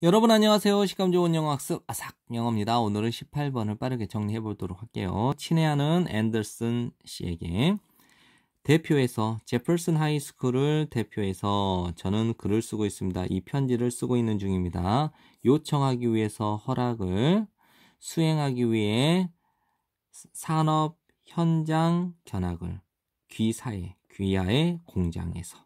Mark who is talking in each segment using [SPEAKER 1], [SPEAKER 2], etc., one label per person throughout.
[SPEAKER 1] 여러분 안녕하세요. 시감 좋은 영어 학습 아삭 영어입니다. 오늘은 18번을 빠르게 정리해 보도록 할게요. 친애하는 앤더슨 씨에게 대표해서 제퍼슨 하이스쿨을 대표해서 저는 글을 쓰고 있습니다. 이 편지를 쓰고 있는 중입니다. 요청하기 위해서 허락을 수행하기 위해 산업 현장 견학을 귀하의 공장에서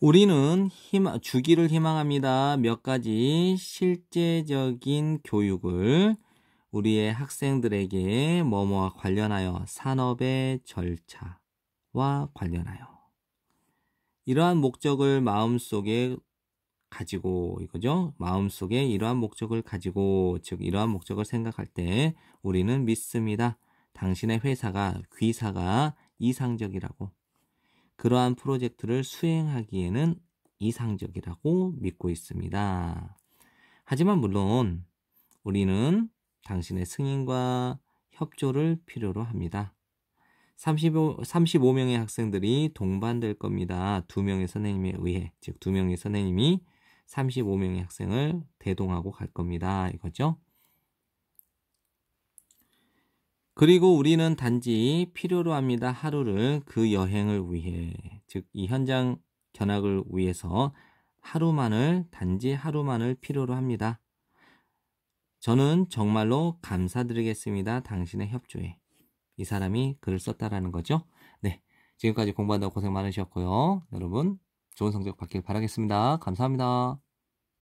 [SPEAKER 1] 우리는 주기를 희망합니다. 몇 가지 실제적인 교육을 우리의 학생들에게 뭐뭐와 관련하여 산업의 절차와 관련하여 이러한 목적을 마음속에 가지고 이거죠. 마음속에 이러한 목적을 가지고 즉 이러한 목적을 생각할 때 우리는 믿습니다. 당신의 귀사가 이상적이라고 그러한 프로젝트를 수행하기에는 이상적이라고 믿고 있습니다. 하지만 물론 우리는 당신의 승인과 협조를 필요로 합니다. 35명의 학생들이 동반될 겁니다. 2명의 선생님에 의해, 즉 2명의 선생님이 35명의 학생을 대동하고 갈 겁니다. 이거죠. 그리고 우리는 단지 필요로 합니다. 하루를 그 여행을 위해, 즉 이 현장 견학을 위해서 단지 하루만을 필요로 합니다. 저는 정말로 감사드리겠습니다. 당신의 협조에. 이 사람이 글을 썼다라는 거죠. 네, 지금까지 공부한다고 고생 많으셨고요. 여러분 좋은 성적 받길 바라겠습니다. 감사합니다.